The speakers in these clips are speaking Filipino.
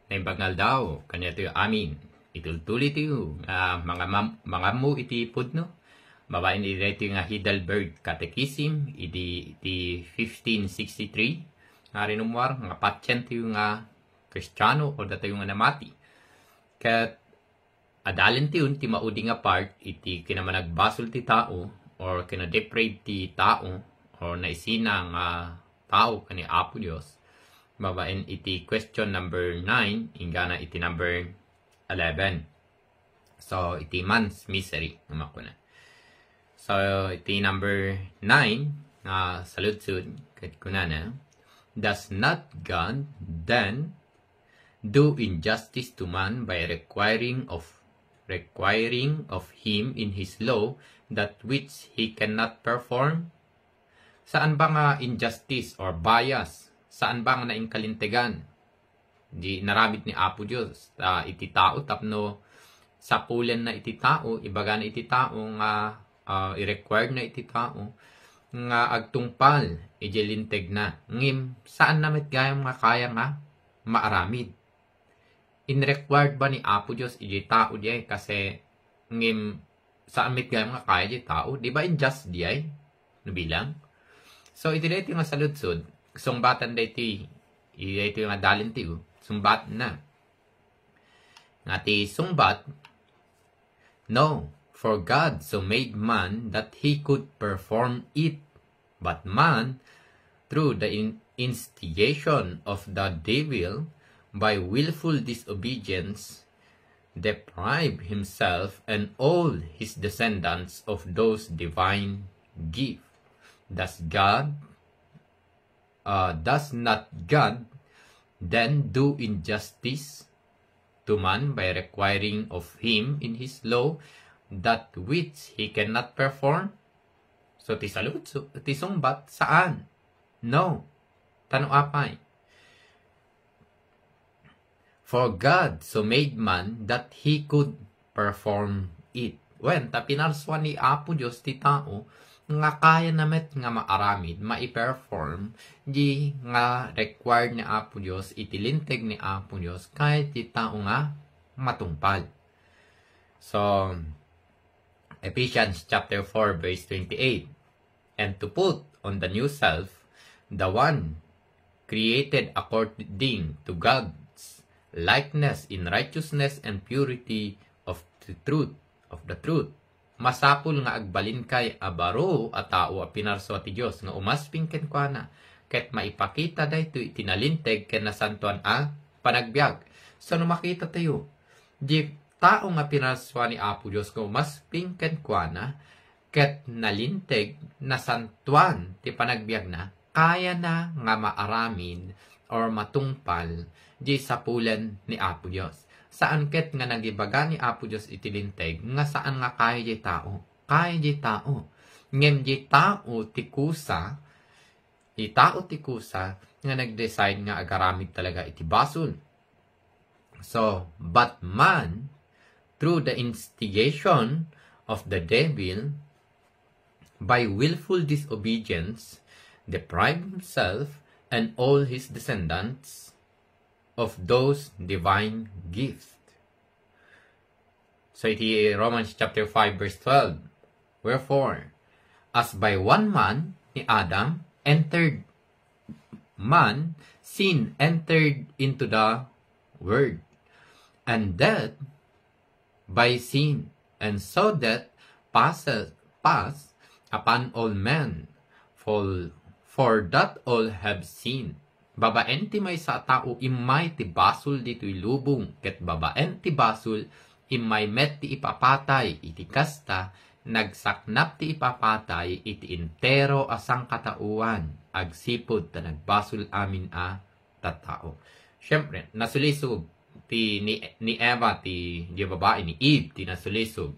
na bangal daw, kanya tayo amin. Itultuli tayo, mga mo iti pudno. Babae ni ito nga Heidelberg Catechism, iti 1563. Nga rinumwar, nga patsyan tayo nga Kristiyano o datayo nga namati. Kat adalin tayo, ti maudi nga part, iti kinamanagbasol ti tao, or kinadeprave ti tao, or naisina nga tao kani Apo Diyos. Babaen iti question number 9, ingana iti number 11. So, iti man's misery. Umakuna. So, iti number 9, saludsud, kahit kunana, does not God then do injustice to man by requiring of him in his law that which he cannot perform? Saan ba nga injustice or bias? Saan ba nga naingkalintegan? Di naramit ni Apo Diyos. Iti tao tapno sa pulen na iti tao, ibaga na iti tao nga i-required na iti tao nga agtungpal ijelinteg na. Ngim, saan namit gayam nga kaya nga maaramid? In-required ba ni Apo Diyos iti tao diay? Kasi ngim, saan mit gayam nga kaya iti tao? Di ba injust diay? Nabilang? So, iti dito nga saludsod, sungbatan dito yung dalin tiyo, sumbat na. Nga ti sumbat, no, for God so made man that he could perform it, but man, through the instigation of the devil, by willful disobedience, deprive himself and all his descendants of those divine gifts. Does not God then do injustice to man by requiring of him in his law that which he cannot perform? So, tisungbat, saan? No. Tanong apay. For God so made man that he could perform it. When, tapinarswan ni Apo Diyos ti tao, nga kaya namet nga maaramid, maiperform, di nga required ni Apo Diyos, itilinteg ni Apo Diyos, kahit di tao nga matungpal. So, Ephesians chapter 4 verse 28, and to put on the new self, the one created according to God's likeness in righteousness and purity of the truth. Masapul nga agbalin kay abaro at tao a pinarso ti Diyos nga umasping ken kuana ket maipakita dayto itinalinteg ken nasantuan a panagbiag. So no makita tayo di tao nga pinarso ni Apo Diyos nga umasping ken kuana ket nalinteg nasantuan ti panagbiag na kaya na nga maaramin or matungpal di sapulen ni Apo Diyos. Saan ket nga nagibaga ni Apo Diyos itilinteg, nga saan nga kaya di tao? Kaya di tao. Ngem di tao tikusa, nga nag-decide nga agaramid talaga iti basol. So, but man, through the instigation of the devil, by willful disobedience, deprive himself and all his descendants of those divine gifts. So, iti Romans chapter 5 verse 12. Wherefore, as by one man, ni Adam, entered man, sin entered into the world, and death by sin, and so death passed upon all men, for that all have sinned. Babaen ti may sa tao imay ti basol dito'y lubong, ket babaen ti basol imay met ti ipapatay iti kasta, nagsaknap ti ipapatay iti intero asang katauan, agsipod ta nagbasol amin a tattao. Siyempre, nasulisog ti ni Eva, ti babae ni Eve, ti nasulisog.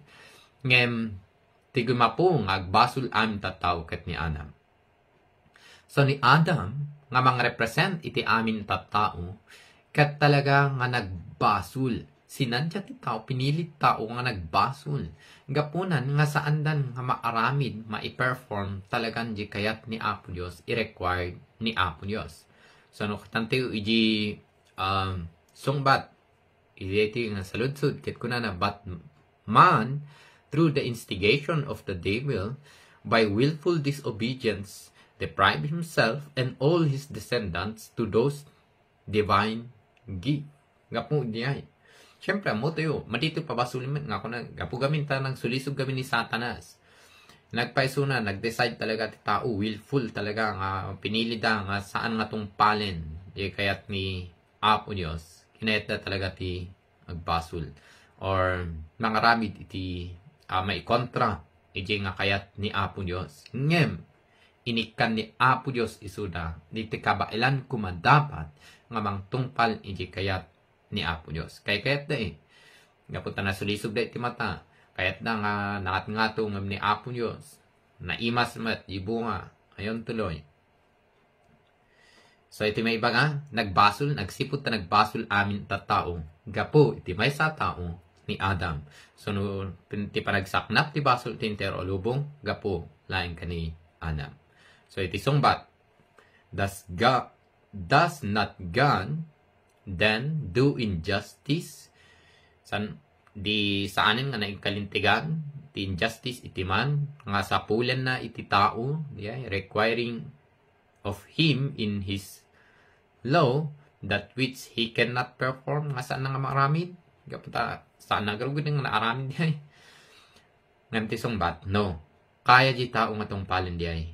Ngem, ti gumapong agbasol amin tattao ket ni Adam. So ni Adam, nga mang-represent iti amin tattao, kat talaga nga nagbasol. Sinadya ti tao, pinilit tao nga nagbasol. Gapunan nga saan dan nga maaramid, maiperform talagang di kayat ni Apo Diyos, i-required ni Apo Diyos. So, no, tantiyo iji Sungbat, iti nga saludsud, ket kunana, but man, through the instigation of the devil, by willful disobedience, deprive himself and all his descendants to those divine gift. Gapo diay. Siyempre, mo tayo, matito pabasuliman nga ako na, gapo gamin ta ng sulisog gamin ni Satanas. Nagpaisuna, nag-decide talaga ti tao, willful talaga, nga pinili da, nga saan nga tong palen, di kayat ni Apo Diyos, kinayat na talaga ti agbasul. Or, mga ramid iti may kontra, iti nga kayat ni Apo Diyos. Ngem, inikan ni Apo Diyos isuda, diti kabailan kumadapat, nga mang tungpal iti kayat ni Apo Diyos. Kayat da Gapunta na sulisog da iti mata. Kayat na nga nakat-ngato ng ni Apo Diyos. Naimas mat, ibunga. Ayon tuloy. So iti may iba nga, nagbasol, nagsipot na nagbasol amin tattao. Gapo, iti may sa tao ni Adam. So no, ti panagsaknap ti basol tintero lubong, gapo, laing ka ni Adam. So iti sungbat, does not God then do injustice? Saanin nga naikalintigan, ti injustice iti man, nga sapulan na iti tao, requiring of him in his law, that which he cannot perform, nga saan nga maramid? Kapunta, saan na garugod nga naaramid diay? Ngam ti sungbat, no. Kaya di tao nga tong palin diay.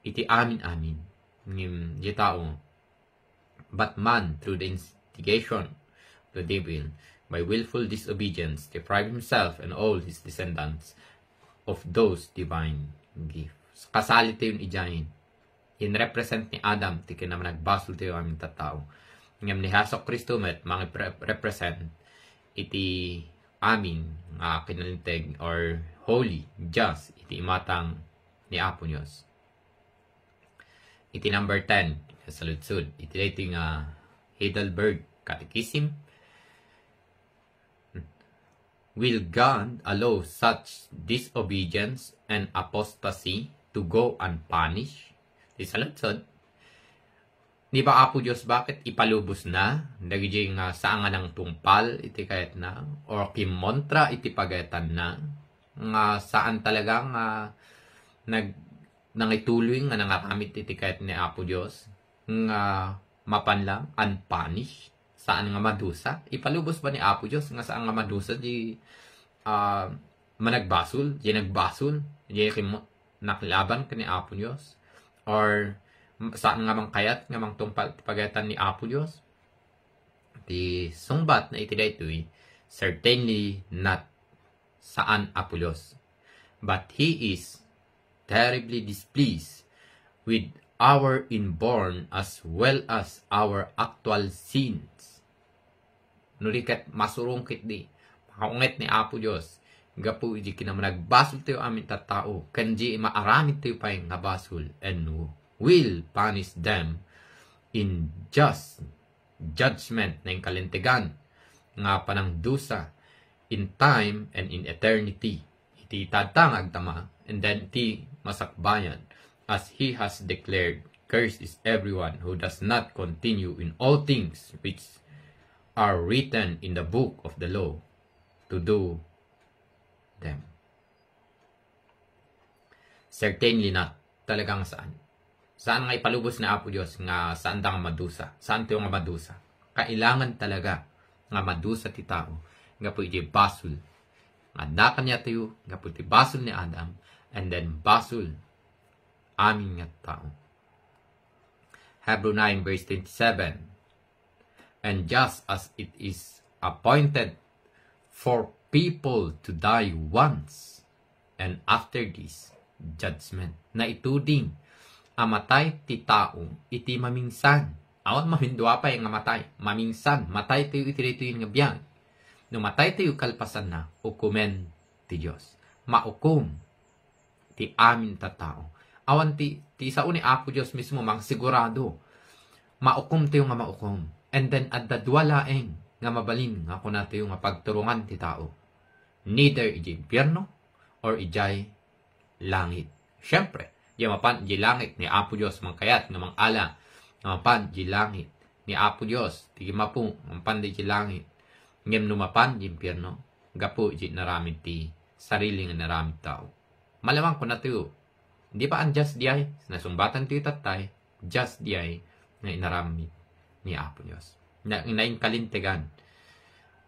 Iti amin-amin. Ngim di tao. But man, through the instigation of the devil, by willful disobedience, deprive himself and all his descendants of those divine gifts. Kasali tayo ijayin. In represent ni Adam, ti kinaman nagbasol tayo aming tattao. Ngam ni Hasok Kristo met, mga represent iti amin nga kinalinteg or holy, just, iti imatang ni Apo Diyos. Iti number 10, sa lutsud, iti dating Heidelberg Catechism. Will God allow such disobedience and apostasy to go unpunished? Di sa lutsud, di ba Apo Diyos bakit ipalubos na? Dagijing saan nga ng tungpal iti kayat na? Or kimontra iti pagayatan na? Nga saan talaga nga nangituloy nga nangaramit iti kayat ni Apo Diyos? Nga mapanlang unpunished? Saan nga madusa? Ipalubos ba ni Apo Diyos nga saan nga madusa? Di managbasol? Di nagbasol? Di naklaban ka ni Apo Diyos? Or saan nga mang kayat nga mang tungpal pagayatan ni Apo Diyos? Di sungbat na iti daytoy, certainly not saan Apo Diyos. But He is terribly displeased with our inborn as well as our actual sins. Nulikat masurungkit di. Pakaungit ni Apo Diyos. Gapu iji kinaman nagbasol tayo amin tattao. Kanji maaramit tayo pa yung nabasol. And will punish them in just judgment na yung kalintigan. Nga panang dusa in time and in eternity. Iti tatangag tama. And then iti masakbayan. As He has declared, cursed is everyone who does not continue in all things which are written in the book of the law to do them. Certainly not. Talagang saan? Saan nga ipalubos na Apo Diyos nga saan da nga madusa? Saan tayo nga madusa? Kailangan talaga nga madusa ti tao. Nga po iti basol. Nga dakan niya tayo. Nga po iti basol ni Adam. And then basol amin nga tao. Hebrew 9 verse 27. And just as it is appointed for people to die once, and after this, judgment. Na ituding, amatay ti tao, iti mamingsan. Awan mahindua pa yung amatay. Mamingsan, matay tayo iti rito yung ngabiyang. No matay tayo kalpasan na, ukumen ti Diyos. Maukum ti amin ta tao. Awan ti sa uni Apo Diyos mismo, mang sigurado. Maukum tayo nga maukum. And then, at dadwalaeng, nga mabalin nga kuna tayo nga pagturungan ti tao. Neither ijay impyerno or ijay langit. Siyempre, di mapan di langit ni Apo Diyos mangkayat nga mangala nga mapan di langit ni Apo Diyos. Ti mapu, ang panday di langit. Ngem numapan di impyerno. Gapu di naramid ti sarili nga naramid tao. Malamang ko na tiyo. Hindi pa ang just di ay. Nasumbatan tiyo tatay. Just di ay nga inaramid ni Apo Diyos. Inaing kalintegan.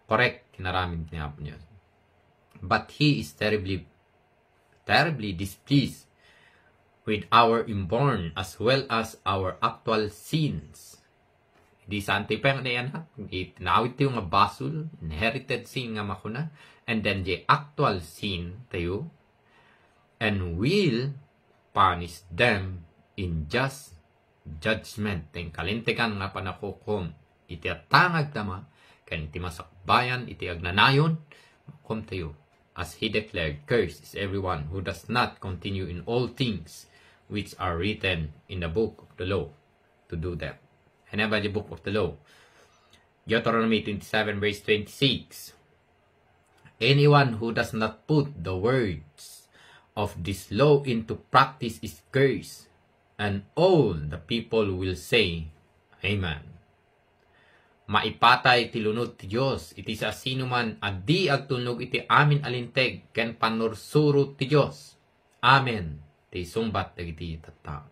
Correct, inaramid ni Apo Diyos. But He is terribly displeased with our inborn as well as our actual sins. Di sa antipeng na yan ha. Tinawid tayo nga basul, inherited sin nga makuna, and then the actual sin tayo, and will punish them in just judgment. Ting kalintikan nga panakukom, iti atangag tama, kan iti masakbayan, iti agnanayon, makom tayo. As he declared, cursed is everyone who does not continue in all things which are written in the book of the law to do them. And by the book of the law. Deuteronomy 27 verse 26. Anyone who does not put the words of this law into practice is cursed, and all the people will say, Amen. Maipatay ti lunod ti Diyos, iti sa sino man adi agtulnog iti amin alinteg, ken panursuro ti Diyos. Amen. Ti sumbat dagiti tattao.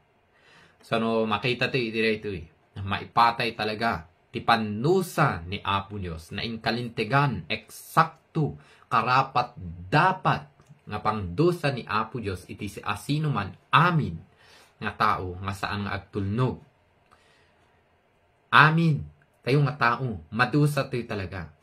So no, makita ti iti rito na maipatay talaga ti panusa ni Apo Diyos na inkalintegan, eksakto, karapat, dapat nga pangdusa ni Apo Diyos iti si asino man amin nga tao nga saan nga agtulnog. Amin. Tayo nga tao, madusa tayo talaga.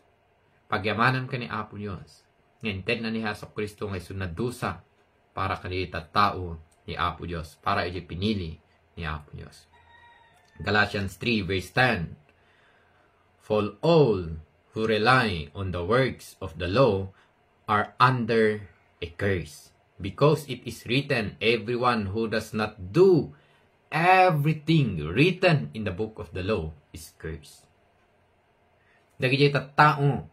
Pagyamanan ka ni Apo Diyos. Ngintend na ni Hesus Kristo nga nadusa para kanita tao ni Apo Diyos. Para iti pinili ni Apo Diyos. Galatians 3 verse 10. For all who rely on the works of the law are under a curse. Because it is written, everyone who does not do everything written in the book of the law is cursed. Dagiti tattao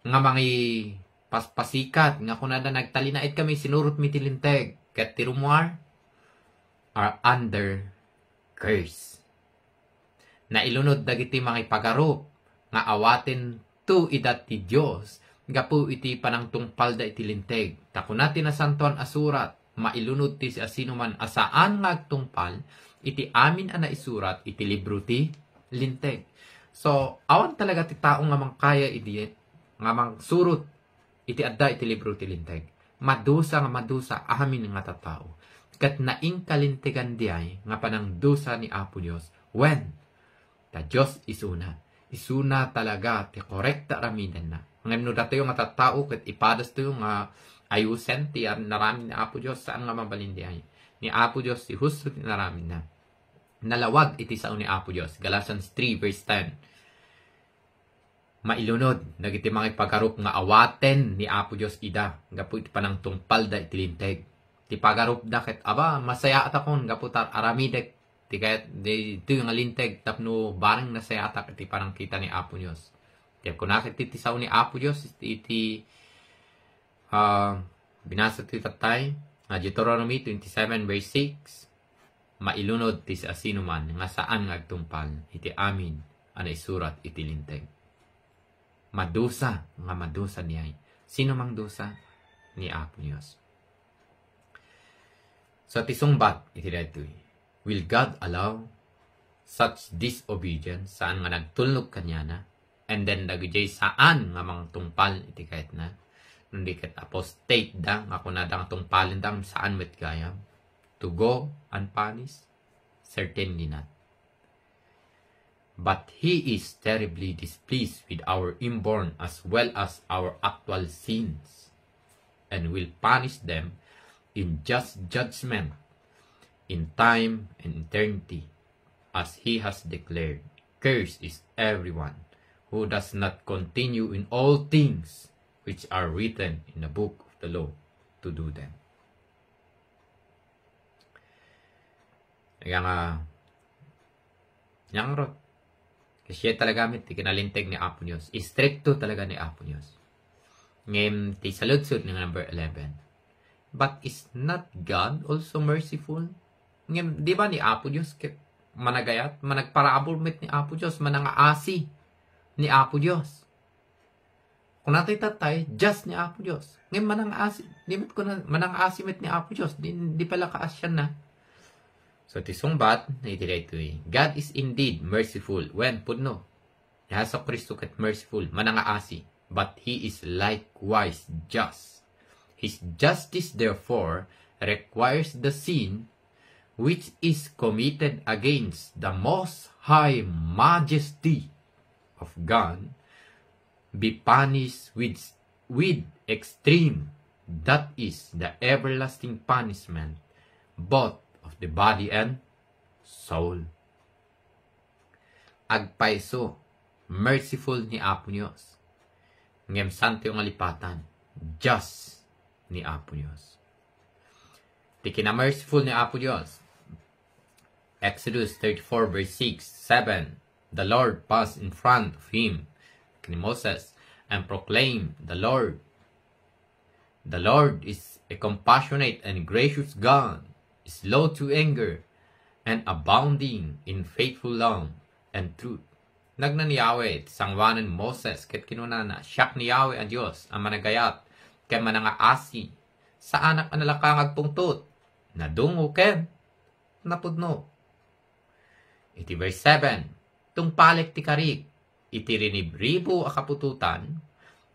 nga mangi paspasikat nga kunada nagtalinait kami sinurot mi tilinteg ket tirumuar are under curse. Na ilunod dagiti mga pagarup nga awaten tu idat ti Dios gapu iti panangtungpal da iti linteg. Takunati na santuan asurat mailunod ti asino man asaan nga agtungpal iti amin ana isurat iti libro ti linteg. So, awan talaga ti tao nga mangkaya iti nga mangsurot iti adda iti libro ti linteg. Madusa nga madusa amin nga tattao. Kat naing kalintegan diay nga panangdusa ni Apo Dios when ta Dios isuna. Isuna talaga ti korekta ramidan na. Ngem no datayo nga tattao ket ipadas tayo nga ayusen ti narami ni Apo Dios saan nga mabalin diay. Ni Apo Dios si husto ti narami na. Nalawag iti sao ni Apo Dios. Galatians 3 verse 10. Mailunod dagiti mga pagarup nga awaten ni Apo Dios ida gapu iti panangtungpal da iti linteg. Ti pagarup da ket aba masaya atakon gapu tar aramidek ti kayat ito yung linteg tapno bareng nasaya atak iti panangkita ni Apo Dios. Ti kunakit iti sao ni Apo Dios iti binasa ti tatay Deuteronomy 27 verse 6. Mailunod ti sa asino man nga saan nga agtungpal iti amin ana isurat iti linteg. Madusa nga madusa niyay. Sino mang dusa ni Apo Dios. So ti sungbat iti daytoy. Will God allow such disobedience saan nga nagtulnog kanyana and then dagijay saan nga mangtungpal iti kahit na nundi ket apostate da nga kunada nga tungpalin da saan met gayam to go unpunished? Certainly not. But He is terribly displeased with our inborn as well as our actual sins, and will punish them in just judgment, in time and eternity, as He has declared. Cursed is everyone who does not continue in all things which are written in the book of the law to do them. Kaya nga, yang rot. Kasi talaga mit, kinalinteg ni Apo Dios. Istrikto talaga ni Apo Dios. Ngayon, ti saludsud ng number 11. But is not God also merciful? Ngayon, di ba ni Apo Dios, managayat, managparabol met ni Apo Diyos, manangaasi ni Apo Diyos. Kung natin tatay, just ni Apo Diyos. Ngayon manangaasi, di met ko na, manangaasi met ni Apo Diyos, di pala kaasyan na. So, tisungbat, ito God is indeed merciful when pudno. Yesu Kristo ket merciful, manangaasi, but He is likewise just. His justice, therefore, requires the sin which is committed against the most high majesty of God be punished with extreme, that is, the everlasting punishment, both of the body and soul. Agpaiso, merciful ni Apo Diyos. Ngem santo yung alipatan, just ni Apo Diyos. Di kina-merciful ni Apo Diyos. Exodus 34 verse 6, 7, the Lord passed in front of him, kini Moses, and proclaimed, the Lord is a compassionate and gracious God, slow to anger, and abounding in faithful love and truth. Nagna ni Yahweh, sangwanan Moses, ket kinunana, siyak ni Yahweh ang Diyos, ang managayat, kay manangaasi, sa anak analakang agpungtot, nadungo ken, napudno. Iti verse 7, tungpalik ti karik, iti rinibribo akapututan,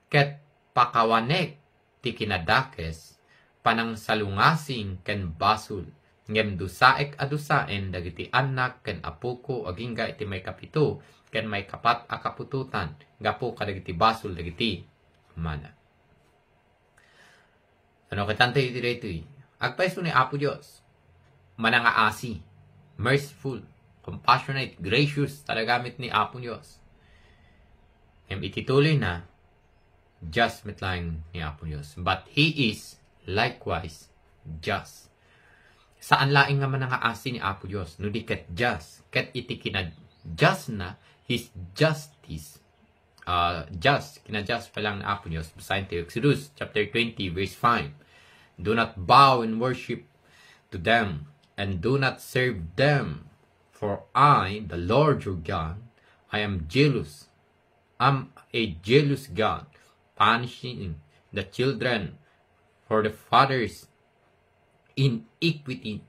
ket pakawanek ti kinadakes, panang salungasing ken basul, ngem dusaek adusaen dagiti anak ken apuko agingga iti may kapito, ken may kapat akapututan, gapo kadagiti basul dagiti mana. Ano kitante iti daytoy? Agpaiso ni Apo Diyos, manangaasi, merciful, compassionate, gracious, talagamit ni Apo Diyos. Itituloy na, just mitlang ni Apo Diyos. But He is likewise just. Saan laing nga manangaasi ni Apo Diyos? No di ket just. Ket iti kinadjust na, His justice. Just, kinadjust pa lang ni Apo Diyos. Basahin tayo, Exodus chapter 20 verse 5. Do not bow and worship to them, and do not serve them. For I, the Lord your God, I am jealous. I'm a jealous God, punishing the children for the fathers iniquity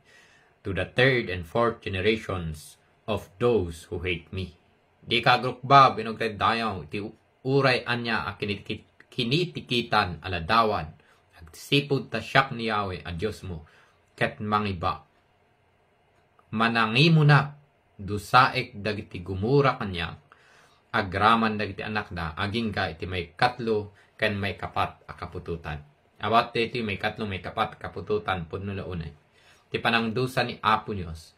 to the third and fourth generations of those who hate me. Di kagrukba, binugtay dayaw, iti uray anya a kinitikitan aladawan, agsipod ta siyak ni Yahweh, a Diyos mo, ket mangiba. Manangi mo na, dusaek dagiti gumura kanya, agraman dagiti anak na, aging ka iti may katlo, ken may kapat akapututan. Awat iti may katlo, may kapat akapututan, pudno launay. Ti panangdusa ni Apo Diyos,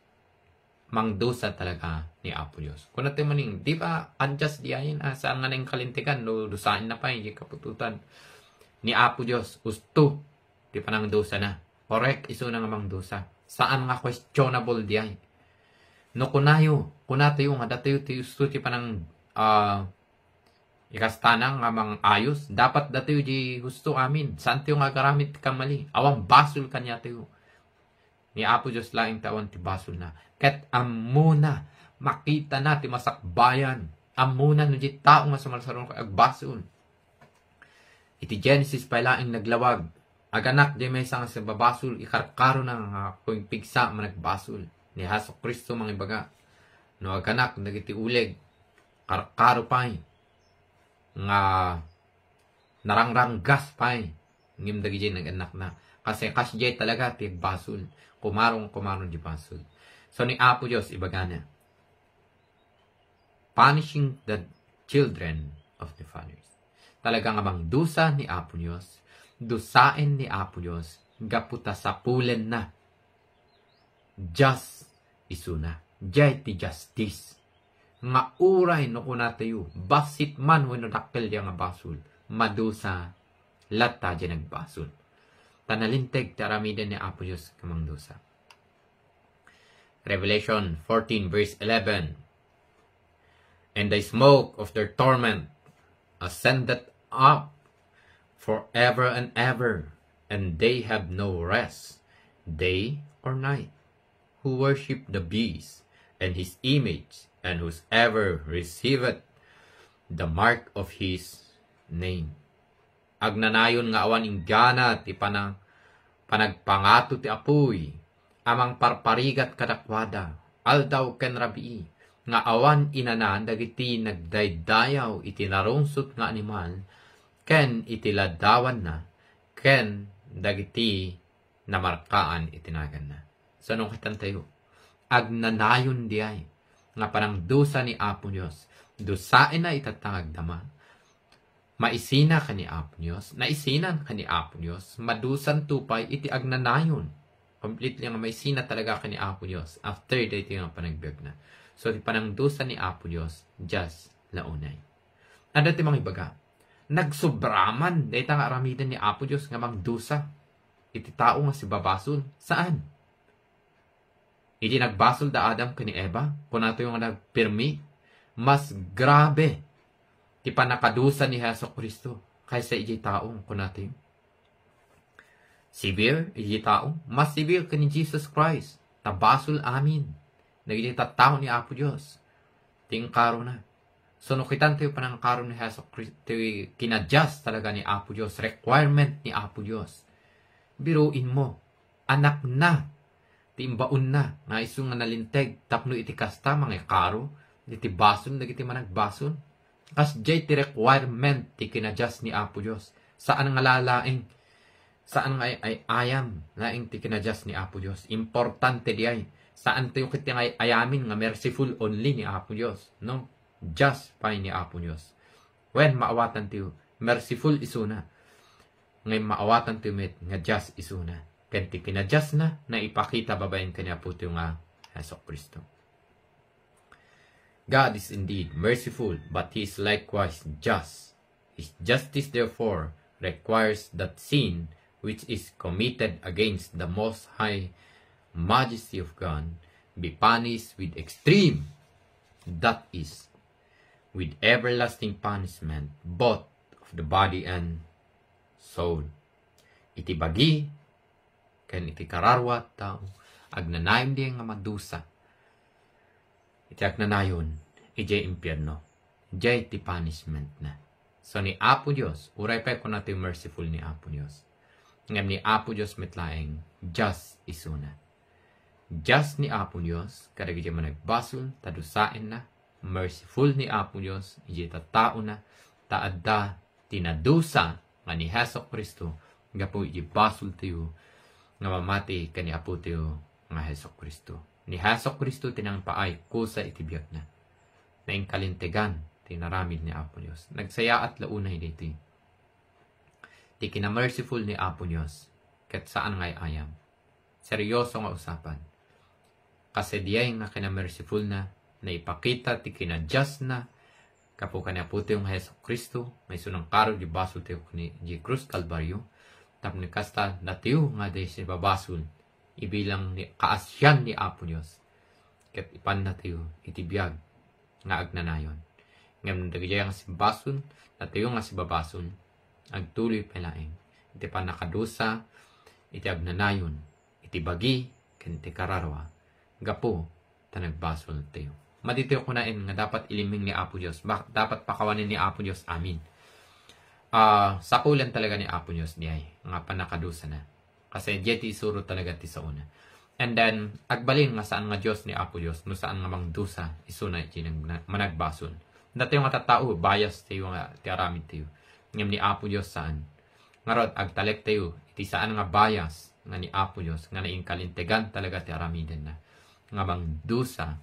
mangdusa talaga ni Apo Diyos. Kung natin maning, di ba, adjust diyayin, saan nga nang kalintikan, no, dusain na pa, hindi kapututan. Ni Apo Diyos, usto, di panangdusa na. Correct, iso na nga mangdusa. Saan nga questionable diyayin? No kunayo nga datayo ti usto ti panang ikastanang nga mang ayos, dapat datayo di gusto amin. Saan tayo nga garamit kamali? Awang basol kanya tayo. Ni Apo Diyos laing tawan ti basol na. Ket amuna makita na ti masakbayan. Amuna no di tao nga sumalsaron ko agbasol. Iti Genesis pa laing naglawag. Aganak di may sang sa babasol ikarkaro na kung pigsa managbasol. Ni Yesu Kristo mga ibaga. No aganak dagiti uleg karkaro pay nga narangranggas pay ngim dagiti naganak na kasi kasjay talaga ti basol kumarong di basol. So ni Apo Diyos ibaga na punishing the children of the fathers. Talagang abang dusa ni Apo Diyos, dusain ni Apo Diyos, gaputa sa pulen na just isuna. Jay ti justice. Nga uray no kuna tayo. Basit man wano dakkel diya nga basol. Madusa. Lata diya nagbasol. Tanalinteg taramiden ni Apo Diyos kamang dusa. Revelation 14 verse 11. And the smoke of their torment ascended up forever and ever. And they have no rest, day or night, who worship the beast and his image, and whosoever receiveth the mark of his name. Agnanayon nga awan inggana ti panagpangato ti apuy, amang parparigat kadakwada, aldaw ken rabii, nga awan inanan dagiti nagdaydayaw iti narungsot nga animal, ken iti ladawan na, ken dagiti namarkaan itinagan na. So nung kitantayo, agnanayon diay, nga parang dusa ni Apo Diyos, dusain na itatangag dama, maisina ka ni Apo Diyos, naisinan ka ni Apo Diyos, madusan tupay iti agnanayon. Completely nga maisina talaga ka ni Apo Diyos. After dito yung panagbiag na. So, di panangdusan ni Apo Diyos, just launay. Ano ti mga ibaga? Nagsobraman, dahil nga aramidan ni Apo Diyos nga magdusa. Iti tao nga si babasol. Saan? Iti nagbasol da Adam ka ni Eva, kung nato yung nagpirmi, mas grabe ti panakadusa ni Hesus Kristo kaysa iti taong kunati. Severe iti tao, mas severe ka ni Jesus Christ. Nabasol amin. Nagiti tao ni Apo Diyos. Tingkaro na. So no kitan tayo panangkaro ni Hesus Kristo, kinadjust talaga ni Apo Diyos. Requirement ni Apo Diyos. Biruin mo, anak na, timbaon na, nga iso nga nalinteg, tapno iti kasta, mga karo, iti bason, nagiti managbason. Kas jay ti requirement ti kinadjust ni Apo Diyos. Saan nga lalaing? Saan nga ay ayam? Laing ti kinadjust ni Apo Diyos. Importante di ay. Saan tayo kiti nga ayamin nga merciful only ni Apo Diyos. No? Just fine ni Apo Diyos. When maawatan tayo, merciful isuna. Ngayon maawatan tayo met nga just isuna. Kaya ti kinadjust na ipakita babayin kanya po tayo nga Hesus Kristo. God is indeed merciful, but He is likewise just. His justice, therefore, requires that sin which is committed against the Most High Majesty of God be punished with extreme, that is, with everlasting punishment, both of the body and soul. Iti bagi, ken iti kararwa tao, agnanayim di nga madusa. Iti agnanayon, iti impyerno. Iti iti punishment na. So ni Apo Diyos, uray pa ko natin merciful ni Apo Diyos. Ngam ni Apo Diyos metlaeng, just isuna. Just ni Apo Diyos, kada iti managbasol, tadusain na, merciful ni Apo Diyos, iti tatao na, taadda, tinadusa, nga ni Hesus Kristo, nga po iti basol tayo, nga mamati ka ni Apo tayo, nga Hesus Kristo. Ni Hesus Kristo tinangpaay kusa itibiyag na. Naing kalintegan, tinaramid ni Apo Diyos. Nagsaya at launay dito. Ti kinamerciful ni Apo Diyos, kat saan ngay ayam. Seryoso nga usapan. Kasi diyay nga kinamerciful na ipakita ti kinadjust na, kapo kanya po yung Hesus Kristo, may sunang karo di basol tayo ni Cruz Calvario, tap ni kasta natiyo nga day si babasol, ibilang ni kaasyan ni Apo Diyos. Kat ipan na tayo, itibiyag, nga agnanayon. Ngayon, dagaya nga si basun, na tayo nga si babasun, agtuloy palaing. Iti pa nakadusa, iti agnanayon, iti bagi, iti kararwa, gapo, tanagbasol tayo. Madito ko na nga dapat iliming ni Apo Diyos. Dapat pakawanin ni Apo Diyos, amin. Sakulan talaga ni Apo Diyos niyay, nga panakadusa na. Kasi diya ti isuro talaga ti sa una. And then, agbalin nga saan nga Diyos ni Apo Diyos, no saan nga mangdusa, isuna iti managbason. Dati yung nga tatao, bias tayo nga ti aramid tayo. Ngam ni Apo Diyos saan? Ngarot, agtalek tayo, iti saan nga bias nga ni Apo Diyos, nga naing kalintegan talaga ti aramiden na. Nga mangdusa,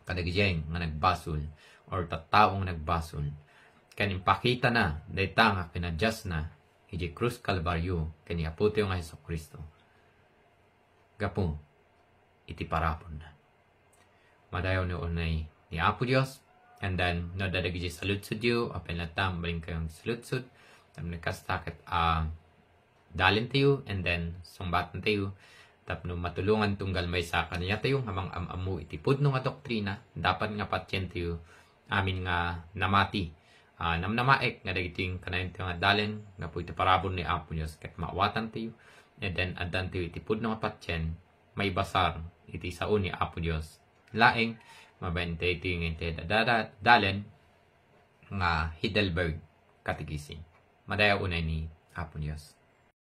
kadagijeng nga nagbasol, or tataong nagbasol. Kanin pakita na, dayta nga kinadjust na, iti Cruz Calvario, kani Apo tayo nga Hesus Kristo. Gapo, iti parapon na. Madayaw ni unay ni Apo Diyos, and then, no dadagiji saludsud yu, apen latam, baling kayong saludsud, tam nagkastakit, dalin tayo, and then, sumbatan tayo, tapno matulungan tunggal may sa kanya tayo, hamang amamu itipod no nga doktrina, dapat nga patyen tayo, amin nga namati, namnamaek nga dagiting kanayin tayo nga dalin, nga po iti parabon ni Apo Diyos, kat maawatan tayo, and then adan tayo itipod no nga patyen, may basar, iti sao ni Apo Diyos, laing mabente ito yung dalen nga Heidelberg Catechism. Madaya unay ni Apo Diyos.